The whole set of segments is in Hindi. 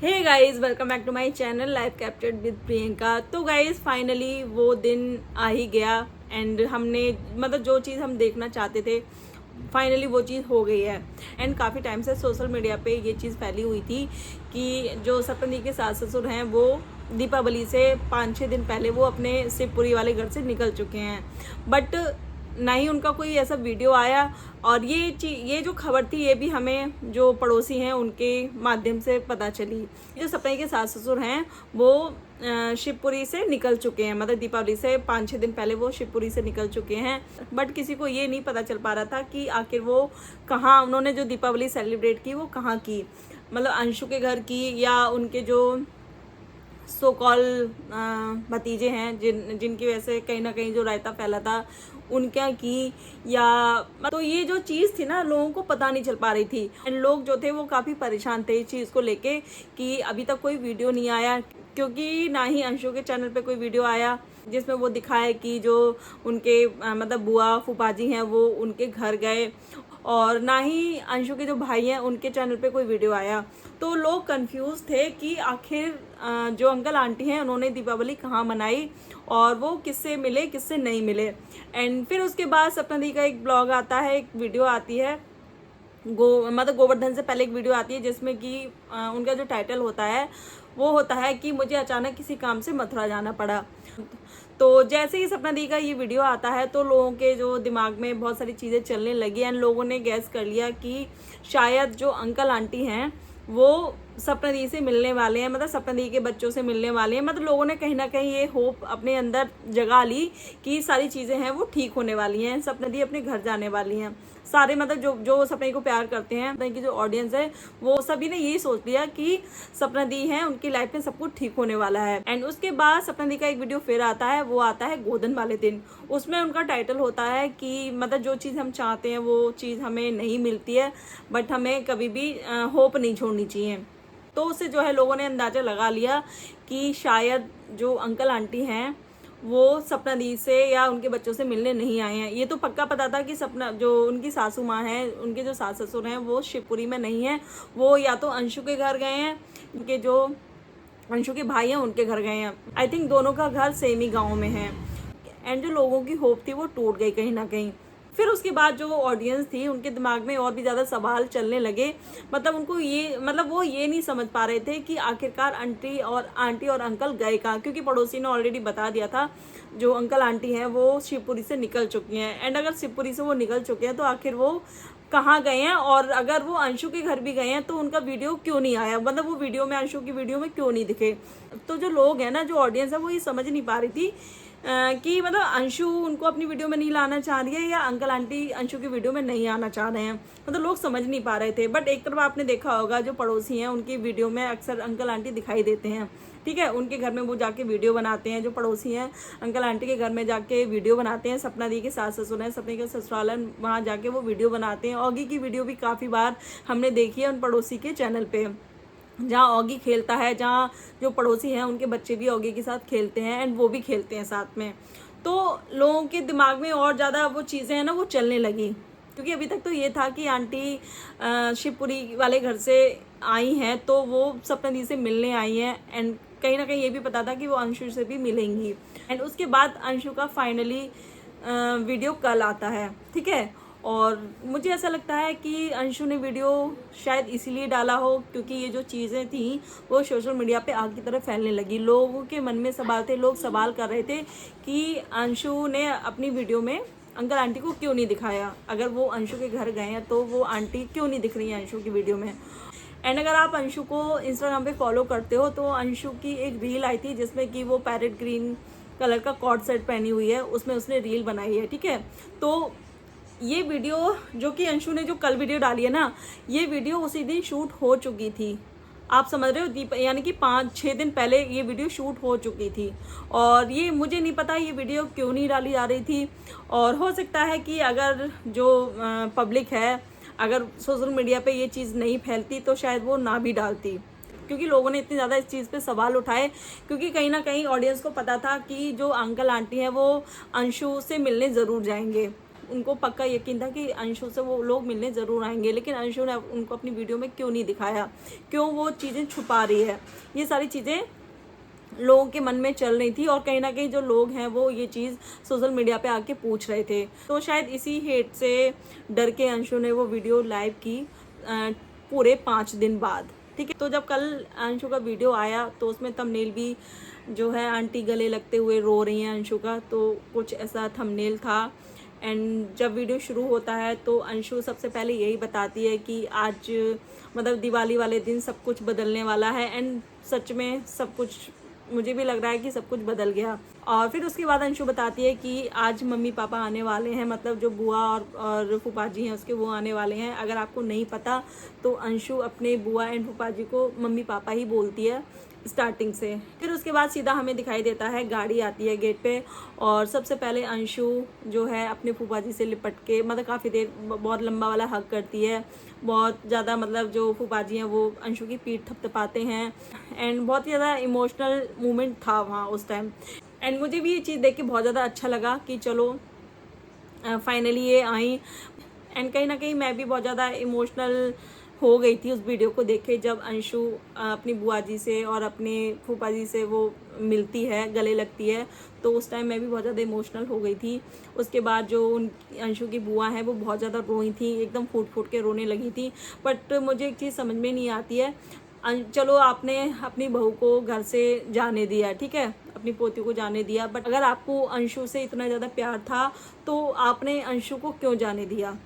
Hey guys, welcome back to my channel life captured with Priyanka. तो गाइस फाइनली वो दिन आ ही गया एंड हमने मतलब जो चीज़ हम देखना चाहते थे फाइनली वो चीज़ हो गई है। एंड काफ़ी टाइम से सोशल मीडिया पे ये चीज़ फैली हुई थी कि जो सपनी के सास ससुर हैं वो दीपावली से 5-6 दिन पहले वो अपने शिवपुरी वाले घर से निकल चुके हैं, बट ना ही उनका कोई ऐसा वीडियो आया। और ये जो खबर थी ये भी हमें जो पड़ोसी हैं उनके माध्यम से पता चली। जो सपने के सास ससुर हैं वो शिवपुरी से निकल चुके हैं, मतलब दीपावली से 5-6 दिन पहले वो शिवपुरी से निकल चुके हैं, बट किसी को ये नहीं पता चल पा रहा था कि आखिर वो कहाँ, उन्होंने जो दीपावली सेलिब्रेट की वो कहाँ की, मतलब अंशु के घर की या उनके जो सो कॉल भतीजे हैं जिनकी वजह से कहीं ना कहीं जो रायता फैला था उनका की, या तो ये जो चीज़ थी ना लोगों को पता नहीं चल पा रही थी। एंड लोग जो थे वो काफ़ी परेशान थे इस चीज़ को लेके कि अभी तक कोई वीडियो नहीं आया, क्योंकि ना ही अंशु के चैनल पे कोई वीडियो आया जिसमें वो दिखाए कि जो उनके मतलब बुआ फूफाजी हैं वो उनके घर गए, और ना ही अंशु के जो भाई हैं उनके चैनल पे कोई वीडियो आया। तो लोग कंफ्यूज थे कि आखिर जो अंकल आंटी हैं उन्होंने दीपावली कहाँ मनाई और वो किससे मिले किससे नहीं मिले। एंड फिर उसके बाद सपना दी का एक ब्लॉग आता है, एक वीडियो आती है मतलब गोवर्धन से पहले एक वीडियो आती है जिसमें कि उनका जो टाइटल होता है वो होता है कि मुझे अचानक किसी काम से मथुरा जाना पड़ा। तो जैसे ही सपना दी का ये वीडियो आता है तो लोगों के जो दिमाग में बहुत सारी चीज़ें चलने लगी एंड लोगों ने गैस कर लिया कि शायद जो अंकल आंटी हैं वो सपना दी से मिलने वाले हैं, मतलब सपना दी के बच्चों से मिलने वाले हैं। मतलब लोगों ने कहीं ना कहीं ये होप अपने अंदर जगा ली कि सारी चीज़ें हैं वो ठीक होने वाली हैं, सपना दी अपने घर जाने वाली हैं। सारे मतलब जो जो सपना दी को प्यार करते हैं, सपना दी की जो ऑडियंस है वो सभी ने यही सोच लिया कि सपना दी है उनकी लाइफ में सब कुछ ठीक होने वाला है। एंड उसके बाद सपना दी का एक वीडियो फिर आता है, वो आता है गोधन वाले दिन। उसमें उनका टाइटल होता है कि मतलब जो चीज़ हम चाहते हैं वो चीज़ हमें नहीं मिलती है, बट हमें कभी भी होप नहीं छोड़नी चाहिए। तो उससे जो है लोगों ने अंदाज़ा लगा लिया कि शायद जो अंकल आंटी हैं वो सपना दी से या उनके बच्चों से मिलने नहीं आए हैं। ये तो पक्का पता था कि सपना जो उनकी सासू माँ हैं, उनके जो सास ससुर हैं वो शिवपुरी में नहीं है, वो या तो अंशु के घर गए हैं, उनके जो अंशु के भाई हैं उनके घर गए हैं। आई थिंक दोनों का घर सेम ही गाँव में है। एंड जो लोगों की होप थी वो टूट गई कहीं ना कहीं। फिर उसके बाद जो ऑडियंस थी उनके दिमाग में और भी ज़्यादा सवाल चलने लगे, मतलब उनको ये मतलब वो ये नहीं समझ पा रहे थे कि आखिरकार आंटी और अंकल गए कहाँ, क्योंकि पड़ोसी ने ऑलरेडी बता दिया था जो अंकल आंटी हैं वो शिवपुरी से निकल चुकी हैं। एंड अगर शिवपुरी से वो निकल चुके हैं तो आखिर वो कहाँ गए हैं, और अगर वो अंशु के घर भी गए हैं तो उनका वीडियो क्यों नहीं आया, मतलब वो वीडियो में अंशु की वीडियो में क्यों नहीं दिखे। तो जो लोग हैं ना, जो ऑडियंस है वो ये समझ नहीं पा रही थी कि मतलब अंशु उनको अपनी वीडियो में नहीं लाना चाह रही है या अंकल आंटी अंशु की वीडियो में नहीं आना चाह रहे हैं, मतलब लोग समझ नहीं पा रहे थे। बट एक तरफ आपने देखा होगा जो पड़ोसी हैं उनकी वीडियो में अक्सर अंकल आंटी दिखाई देते हैं, ठीक है, उनके घर में वो जाके वीडियो बनाते हैं। जो पड़ोसी हैं अंकल आंटी के घर में जाके वीडियो बनाते हैं, सपना दी के सास ससुर हैं, सपने के ससुराल हैं, वहाँ जाके वो वीडियो बनाते हैं। ऑगी की वीडियो भी काफ़ी बार हमने देखी है उन पड़ोसी के चैनल पर, जहाँ ऑगी खेलता है, जहाँ जो पड़ोसी हैं उनके बच्चे भी ऑगी के साथ खेलते हैं एंड वो भी खेलते हैं साथ में। तो लोगों के दिमाग में और ज़्यादा वो चीज़ें हैं ना वो चलने लगी, क्योंकि अभी तक तो ये था कि आंटी शिवपुरी वाले घर से आई हैं तो वो सपना दी से मिलने आई हैं, एंड कहीं ना कहीं ये भी पता था कि वो अंशु से भी मिलेंगी। एंड उसके बाद अंशु का फाइनली वीडियो कल आता है, ठीक है। और मुझे ऐसा लगता है कि अंशु ने वीडियो शायद इसीलिए डाला हो क्योंकि ये जो चीज़ें थी वो सोशल मीडिया पे आग की तरह फैलने लगी। लोगों के मन में सवाल थे, लोग सवाल कर रहे थे कि अंशु ने अपनी वीडियो में अंकल आंटी को क्यों नहीं दिखाया, अगर वो अंशु के घर गए हैं तो वो आंटी क्यों नहीं दिख रही है अंशु की वीडियो में। एंड अगर आप अंशु को इंस्टाग्राम पे फॉलो करते हो तो अंशु की एक रील आई थी जिसमें कि वो पैरेट ग्रीन कलर का कॉर्ड सेट पहनी हुई है, उसमें उसने रील बनाई है, ठीक है। तो ये वीडियो जो कि अंशु ने जो कल वीडियो डाली है ना, ये वीडियो उसी दिन शूट हो चुकी थी, आप समझ रहे हो, यानी कि 5-6 दिन पहले ये वीडियो शूट हो चुकी थी। और ये मुझे नहीं पता ये वीडियो क्यों नहीं डाली जा रही थी, और हो सकता है कि अगर जो पब्लिक है, अगर सोशल मीडिया पे ये चीज़ नहीं फैलती तो शायद वो ना भी डालती, क्योंकि लोगों ने इतने ज़्यादा इस चीज़ पे सवाल उठाए, क्योंकि कहीं ना कहीं ऑडियंस को पता था कि जो अंकल आंटी हैं वो अंशु से मिलने ज़रूर जाएंगे। उनको पक्का यकीन था कि अंशु से वो लोग मिलने ज़रूर आएंगे, लेकिन अंशु ने उनको अपनी वीडियो में क्यों नहीं दिखाया, क्यों वो चीज़ें छुपा रही है। ये सारी चीज़ें लोगों के मन में चल रही थी और कहीं ना कहीं जो लोग हैं वो ये चीज़ सोशल मीडिया पे आके पूछ रहे थे। तो शायद इसी हेट से डर के अंशु ने वो वीडियो लाइव की पूरे 5 दिन बाद। ठीक है, तो जब कल अंशु का वीडियो आया तो उसमें थंबनेल भी जो है आंटी गले लगते हुए रो रही हैं अंशु का, तो कुछ ऐसा थंबनेल था। एंड जब वीडियो शुरू होता है तो अंशु सबसे पहले यही बताती है कि आज मतलब दिवाली वाले दिन सब कुछ बदलने वाला है। एंड सच में सब कुछ, मुझे भी लग रहा है कि सब कुछ बदल गया। और फिर उसके बाद अंशु बताती है कि आज मम्मी पापा आने वाले हैं, मतलब जो बुआ और फूफा जी हैं उसके वो आने वाले हैं। अगर आपको नहीं पता तो अंशु अपने बुआ एंड फूफा जी को मम्मी पापा ही बोलती है स्टार्टिंग से। फिर उसके बाद सीधा हमें दिखाई देता है गाड़ी आती है गेट पे, और सबसे पहले अंशु जो है अपने फूफा जी से लिपट के मतलब काफ़ी देर बहुत लंबा वाला हग करती है। बहुत ज़्यादा मतलब जो फूफा जी हैं वो अंशु की पीठ थपथपाते हैं। एंड बहुत ही ज़्यादा इमोशनल मोमेंट था वहाँ उस टाइम। एंड मुझे भी ये चीज़ देख के बहुत ज़्यादा अच्छा लगा कि चलो फाइनली ये आई। एंड कहीं ना कहीं मैं भी बहुत ज़्यादा इमोशनल हो गई थी उस वीडियो को देख के, जब अंशु अपनी बुआ जी से और अपने फूफा जी से वो मिलती है, गले लगती है, तो उस टाइम मैं भी बहुत ज़्यादा इमोशनल हो गई थी। उसके बाद जो उन अंशु की बुआ है वो बहुत ज़्यादा रोई थी, एकदम फूट फूट के रोने लगी थी। बट मुझे एक चीज़ समझ में नहीं आती है, चलो आपने अपनी बहू को घर से जाने दिया, ठीक है, अपनी पोती को जाने दिया, बट अगर आपको अंशु से इतना ज़्यादा प्यार था तो आपने अंशु को क्यों जाने दिया?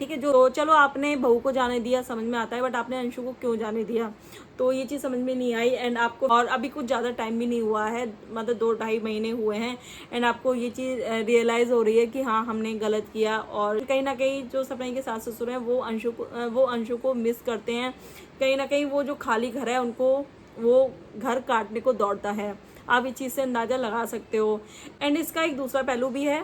ठीक है, जो चलो आपने बहू को जाने दिया समझ में आता है, बट आपने अंशु को क्यों जाने दिया? तो ये चीज़ समझ में नहीं आई। एंड आपको, और अभी कुछ ज़्यादा टाइम भी नहीं हुआ है, मतलब 2-2.5 महीने हुए हैं। एंड आपको ये चीज़ रियलाइज़ हो रही है कि हाँ हमने गलत किया। और कहीं ना कहीं जो सपना के सास ससुर हैं वो अंशु को मिस करते हैं। कहीं ना कहीं वो जो खाली घर है उनको वो घर काटने को दौड़ता है। आप इस चीज़ से अंदाज़ा लगा सकते हो। एंड इसका एक दूसरा पहलू भी है,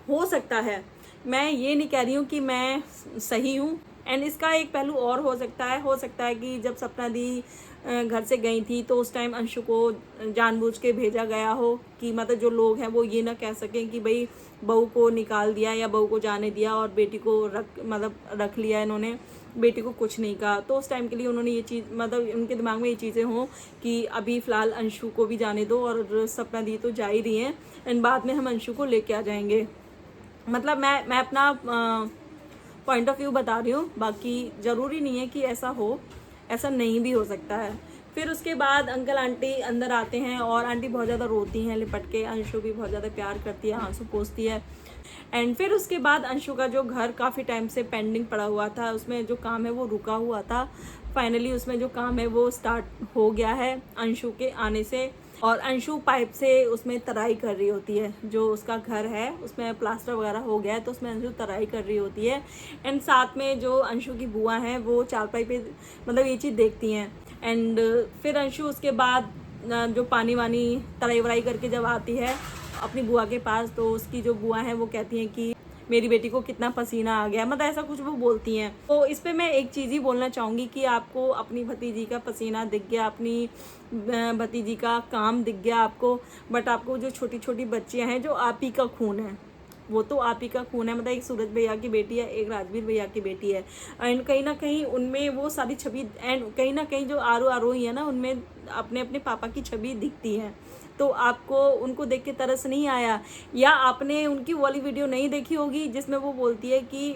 हो सकता है, मैं ये नहीं कह रही हूँ कि मैं सही हूँ। एंड इसका एक पहलू और हो सकता है कि जब सपना दी घर से गई थी तो उस टाइम अंशु को जानबूझ के भेजा गया हो, कि मतलब जो लोग हैं वो ये ना कह सकें कि भाई बहू को निकाल दिया या बहू को जाने दिया और बेटी को रख लिया इन्होंने, बेटी को कुछ नहीं कहा। तो उस टाइम के लिए उन्होंने ये चीज़, मतलब उनके दिमाग में ये चीज़ें हों कि अभी फ़िलहाल अंशु को भी जाने दो, और सपना दी तो जा ही रही हैं, एंड बाद में हम अंशु को लेके आ जाएंगे। मतलब मैं अपना पॉइंट ऑफ व्यू बता रही हूँ, बाकी ज़रूरी नहीं है कि ऐसा हो, ऐसा नहीं भी हो सकता है। फिर उसके बाद अंकल आंटी अंदर आते हैं और आंटी बहुत ज़्यादा रोती हैं लिपट के, अंशु भी बहुत ज़्यादा प्यार करती है, आंसू पोंछती है। एंड फिर उसके बाद अंशु का जो घर काफ़ी टाइम से पेंडिंग पड़ा हुआ था, उसमें जो काम है वो रुका हुआ था, फाइनली उसमें जो काम है वो स्टार्ट हो गया है अंशु के आने से। और अंशु पाइप से उसमें तराई कर रही होती है, जो उसका घर है उसमें प्लास्टर वगैरह हो गया है तो उसमें अंशु तराई कर रही होती है। एंड साथ में जो अंशु की बुआ हैं वो चारपाई पे मतलब ये चीज़ देखती हैं। एंड फिर अंशु उसके बाद जो पानी वानी तराई वराई करके जब आती है अपनी बुआ के पास, तो उसकी जो बुआ हैं वो कहती हैं कि मेरी बेटी को कितना पसीना आ गया, मतलब ऐसा कुछ वो बोलती हैं। तो इस पे मैं एक चीज़ ही बोलना चाहूँगी कि आपको अपनी भतीजी का पसीना दिख गया, अपनी भतीजी का काम दिख गया आपको, बट आपको जो छोटी छोटी बच्चियाँ हैं जो आप ही का खून है, वो तो आप ही का खून है, मतलब एक सूरज भैया की बेटी है, एक राजवीर भैया की बेटी है। एंड कहीं ना कहीं उनमें वो सारी छवि, एंड कहीं ना कहीं जो आरोही है ना उनमें अपने अपने पापा की छवि दिखती है। तो आपको उनको देख के तरस नहीं आया, या आपने उनकी वाली वीडियो नहीं देखी होगी जिसमें वो बोलती है कि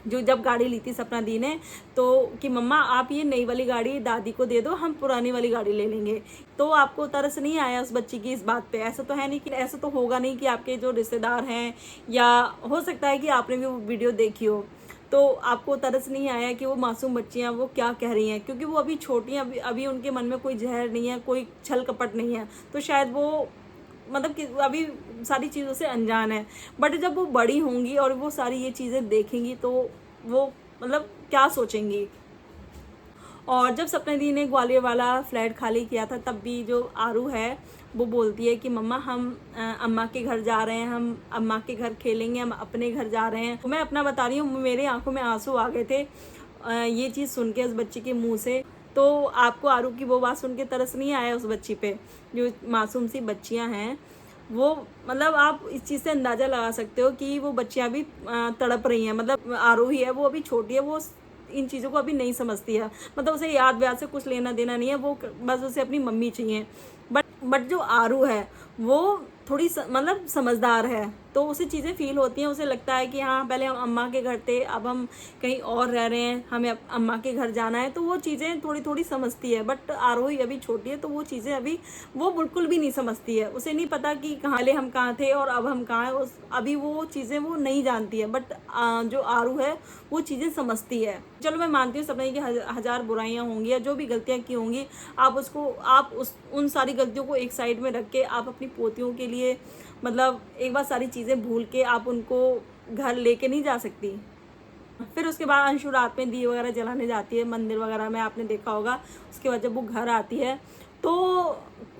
जो जब गाड़ी ली थी सपना दी ने, तो कि मम्मा आप ये नई वाली गाड़ी दादी को दे दो, हम पुरानी वाली गाड़ी ले लेंगे। तो आपको तरस नहीं आया उस बच्ची की इस बात पे? ऐसा तो है नहीं, कि ऐसा तो होगा नहीं कि आपके जो रिश्तेदार हैं, या हो सकता है कि आपने भी वो वीडियो देखी हो, तो आपको तरस नहीं आया कि वो मासूम बच्चियां वो क्या कह रही हैं, क्योंकि वो अभी छोटी हैं, अभी उनके मन में कोई जहर नहीं है, कोई छल कपट नहीं है, तो शायद वो मतलब कि अभी सारी चीज़ों से अनजान है। बट जब वो बड़ी होंगी और वो सारी ये चीज़ें देखेंगी तो वो मतलब क्या सोचेंगी। और जब सपना दी ने ग्वालियर वाला फ्लैट खाली किया था, तब भी जो आरू है वो बोलती है कि मम्मा हम अम्मा के घर जा रहे हैं, हम अम्मा के घर खेलेंगे, हम अपने घर जा रहे हैं। तो मैं अपना बता रही हूँ, मेरे आंखों में आंसू आ गए थे ये चीज़ सुन के उस बच्ची के मुंह से। तो आपको आरू की वो बात सुन के तरस नहीं आया उस बच्ची पे? जो मासूम सी बच्चियां हैं वो मतलब आप इस चीज़ से अंदाज़ा लगा सकते हो कि वो बच्चियाँ भी तड़प रही हैं। मतलब आरोही है, वो अभी छोटी है, वो इन चीज़ों को अभी नहीं समझती है। मतलब उसे याद व्याद से कुछ लेना देना नहीं है, वो बस उसे अपनी मम्मी चाहिए। बट जो आरू है वो थोड़ी मतलब समझदार है, तो उसे चीज़ें फील होती हैं। उसे लगता है कि हाँ, पहले हम अम्मा के घर थे, अब हम कहीं और रह रहे हैं, हमें अम्मा के घर जाना है, तो वो चीज़ें थोड़ी थोड़ी समझती है। बट आरोही अभी छोटी है, तो वो चीज़ें अभी वो बिल्कुल भी नहीं समझती है। उसे नहीं पता कि पहले हम कहाँ थे और अब हम कहाँ हैं। अभी वो चीज़ें वो नहीं जानती है। बट जो आरू है वो चीज़ें समझती है। चलो मैं मानती हूँ सपने की हजार बुराइयाँ होंगी या जो भी गलतियाँ की होंगी, आप उन सारी गलतियों को एक साइड में रख के आप अपनी पोतियों के लिए मतलब एक बार सारी चीज़ें भूल के आप उनको घर लेके नहीं जा सकती। फिर उसके बाद अंशु रात में दिए वगैरह जलाने जाती है मंदिर वगैरह में, आपने देखा होगा। उसके बाद जब वो घर आती है तो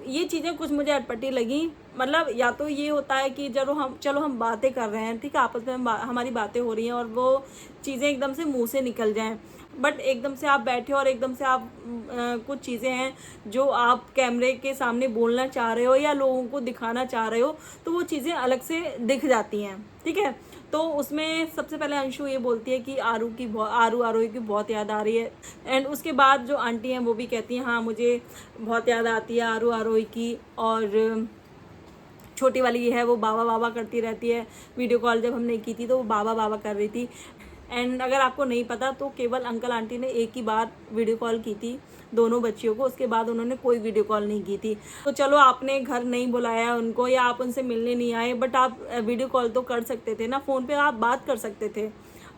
ये चीज़ें कुछ मुझे अटपटी लगी। मतलब या तो ये होता है कि चलो हम बातें कर रहे हैं, ठीक है, आपस में हमारी बातें हो रही हैं और वो चीज़ें एकदम से मुंह से निकल जाएं। बट एकदम से आप बैठे हो और एकदम से आप कुछ चीज़ें हैं जो आप कैमरे के सामने बोलना चाह रहे हो या लोगों को दिखाना चाह रहे हो, तो वो चीज़ें अलग से दिख जाती हैं, ठीक है। तो उसमें सबसे पहले अंशु ये बोलती है कि आरोही की बहुत याद आ रही है। एंड उसके बाद जो आंटी हैं वो भी कहती हैं हाँ, मुझे बहुत याद आती है आरोही की। और छोटी वाली है वो बाबा बाबा करती रहती है। वीडियो कॉल जब हमने की थी तो वो बाबा बाबा कर रही थी। एंड अगर आपको नहीं पता तो केवल अंकल आंटी ने एक ही बार वीडियो कॉल की थी दोनों बच्चियों को, उसके बाद उन्होंने कोई वीडियो कॉल नहीं की थी। तो चलो आपने घर नहीं बुलाया उनको या आप उनसे मिलने नहीं आए, बट आप वीडियो कॉल तो कर सकते थे ना, फ़ोन पे आप बात कर सकते थे।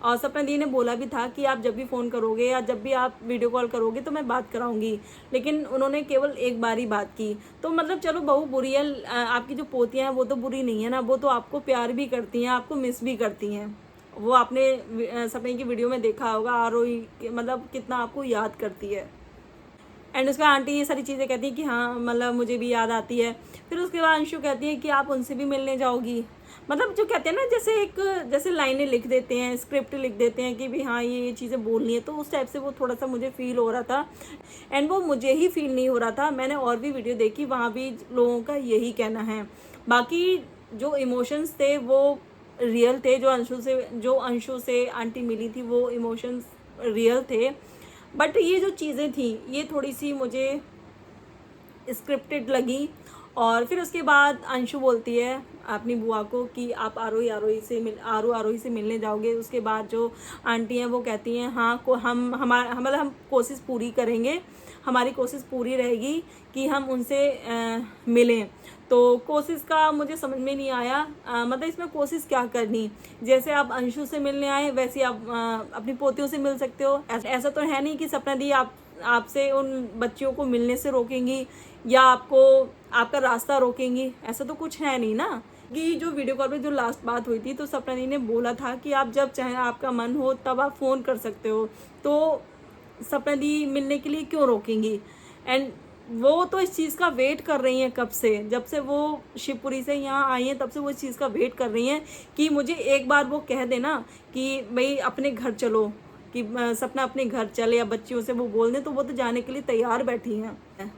और सपना दी ने बोला भी था कि आप जब भी फ़ोन करोगे या जब भी आप वीडियो कॉल करोगे तो मैं बात कराऊंगी, लेकिन उन्होंने केवल एक बार ही बात की। तो मतलब चलो बहू बुरी है, आपकी जो पोतियाँ हैं वो तो बुरी नहीं है ना, वो तो आपको प्यार भी करती हैं, आपको मिस भी करती हैं। वो आपने सपने की वीडियो में देखा होगा आरोही मतलब कितना आपको याद करती है। एंड उसका आंटी ये सारी चीज़ें कहती है कि हाँ मतलब मुझे भी याद आती है। फिर उसके बाद अंशु कहती है कि आप उनसे भी मिलने जाओगी। मतलब जो कहते हैं ना, जैसे लाइनें लिख देते हैं, स्क्रिप्ट लिख देते हैं कि भी हाँ ये चीज़ें बोलनी है, तो उस टाइप से वो थोड़ा सा मुझे फील हो रहा था। एंड वो मुझे ही फील नहीं हो रहा था, मैंने और भी वीडियो देखी, वहाँ भी लोगों का यही कहना है। बाकी जो इमोशंस थे वो रियल थे, जो अंशु से आंटी मिली थी वो इमोशंस रियल थे। बट ये जो चीज़ें थी ये थोड़ी सी मुझे स्क्रिप्टेड लगी। और फिर उसके बाद अंशु बोलती है अपनी बुआ को कि आप आरोही से मिलने जाओगे। उसके बाद जो आंटी हैं वो कहती हैं हाँ को हम कोशिश पूरी करेंगे, हमारी कोशिश पूरी रहेगी कि हम उनसे मिलें। तो कोशिश का मुझे समझ में नहीं आया, मतलब इसमें कोशिश क्या करनी। जैसे आप अंशु से मिलने आए वैसे आप अपनी पोतियों से मिल सकते हो। ऐसा तो है नहीं कि सपना दी आपसे उन बच्चियों को मिलने से रोकेंगी या आपका रास्ता रोकेंगी, ऐसा तो कुछ है नहीं ना। कि जो वीडियो कॉल पे जो लास्ट बात हुई थी तो सपना दी ने बोला था कि आप जब चाहे आपका मन हो तब आप फ़ोन कर सकते हो, तो सपना दी मिलने के लिए क्यों रोकेंगी। एंड वो तो इस चीज़ का वेट कर रही हैं कब से, जब से वो शिवपुरी से यहाँ आई हैं तब से वो इस चीज़ का वेट कर रही हैं कि मुझे एक बार वो कह देना कि भाई अपने घर चलो, कि सपना अपने घर चले, या बच्चियों से वो बोल दें तो वो तो जाने के लिए तैयार बैठी हैं।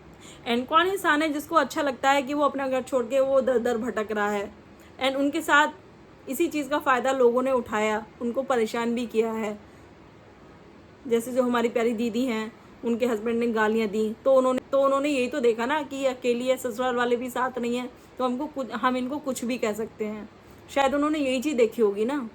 एंड कौन इंसान है जिसको अच्छा लगता है कि वो अपना घर छोड़ के वो दर दर भटक रहा है। एंड उनके साथ इसी चीज़ का फ़ायदा लोगों ने उठाया, उनको परेशान भी किया है। जैसे जो हमारी प्यारी दीदी हैं, उनके हस्बैंड ने गालियाँ दी तो उन्होंने यही तो देखा ना कि अकेली है, ससुराल वाले भी साथ नहीं हैं, तो हम इनको कुछ भी कह सकते हैं। शायद उन्होंने यही चीज़ देखी होगी ना।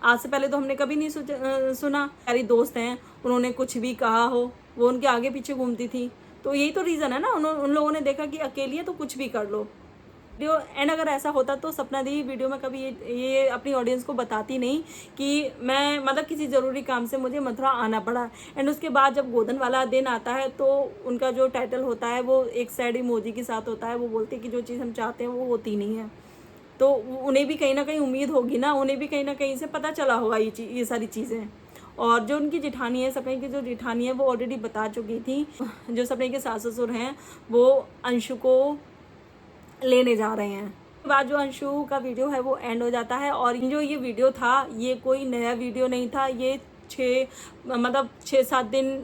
आज से पहले तो हमने कभी नहीं सुना प्यारी दोस्त हैं उन्होंने कुछ भी कहा हो, वो उनके आगे पीछे घूमती थी। तो यही तो रीज़न है ना, उन लोगों ने देखा कि अकेली है तो कुछ भी कर लो। एंड अगर ऐसा होता तो सपना दी वीडियो में कभी ये अपनी ऑडियंस को बताती नहीं कि मैं मतलब किसी ज़रूरी काम से मुझे मथुरा आना पड़ा। एंड उसके बाद जब गोधन वाला दिन आता है तो उनका जो टाइटल होता है वो एक सैड इमोजी के साथ होता है। वो बोलते हैं कि जो चीज़ हम चाहते हैं वो होती नहीं है। तो उन्हें भी कहीं ना कहीं उम्मीद होगी ना, उन्हें भी कहीं ना कहीं से पता चला होगा ये सारी चीज़ें। और जो उनकी जिठानी है, सपने की जो जिठानी है, वो ऑलरेडी बता चुकी थी। जो सपने के सास ससुर हैं वो अंशु को लेने जा रहे हैं। उसके बाद जो अंशु का वीडियो है वो एंड हो जाता है। और जो ये वीडियो था ये कोई नया वीडियो नहीं था, ये 6-7 दिन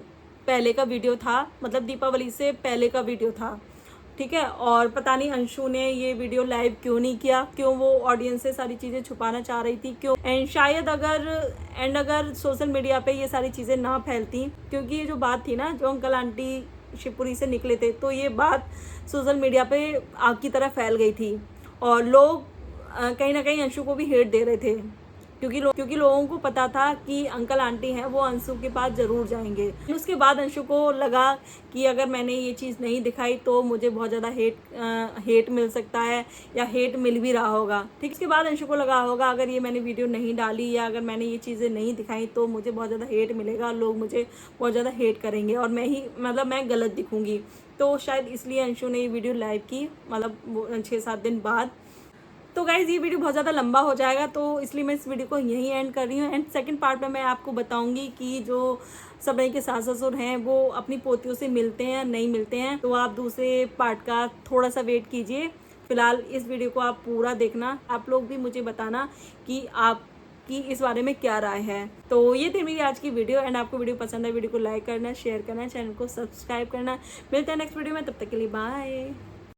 पहले का वीडियो था, मतलब दीपावली से पहले का वीडियो था, ठीक है। और पता नहीं अंशु ने ये वीडियो लाइव क्यों नहीं किया, क्यों वो ऑडियंस से सारी चीज़ें छुपाना चाह रही थी, क्यों। एंड शायद अगर सोशल मीडिया पे ये सारी चीज़ें ना फैलती, क्योंकि ये जो बात थी ना, जो अंकल आंटी शिवपुरी से निकले थे, तो ये बात सोशल मीडिया पे आग की तरह फैल गई थी और लोग कहीं ना कहीं अंशु को भी हेट दे रहे थे, क्योंकि लोगों को पता था कि अंकल आंटी हैं वो अंशु के पास ज़रूर जाएंगे। उसके बाद अंशु को लगा कि अगर मैंने ये चीज़ नहीं दिखाई तो मुझे बहुत ज़्यादा हेट मिल सकता है, या हेट मिल भी रहा होगा, ठीक। इसके बाद अंशु को लगा होगा अगर ये मैंने वीडियो नहीं डाली या अगर मैंने ये चीज़ें नहीं दिखाई तो मुझे बहुत ज़्यादा हेट मिलेगा, लोग मुझे बहुत ज़्यादा हेट करेंगे और मैं गलत दिखूँगी। तो शायद इसलिए अंशु ने ये वीडियो लाइव की, मतलब 6-7 दिन बाद। तो गाइज़ ये वीडियो बहुत ज़्यादा लंबा हो जाएगा, तो इसलिए मैं इस वीडियो को यहीं एंड कर रही हूँ। एंड सेकंड पार्ट में मैं आपको बताऊंगी कि जो सबई के सास ससुर हैं वो अपनी पोतियों से मिलते हैं या नहीं मिलते हैं, तो आप दूसरे पार्ट का थोड़ा सा वेट कीजिए। फिलहाल इस वीडियो को आप पूरा देखना, आप लोग भी मुझे बताना कि आपकी इस बारे में क्या राय है। तो ये थी मेरी आज की वीडियो। एंड आपको वीडियो पसंद है, वीडियो को लाइक करना, शेयर करना, चैनल को सब्सक्राइब करना। मिलते हैं नेक्स्ट वीडियो में, तब तक के लिए बाय।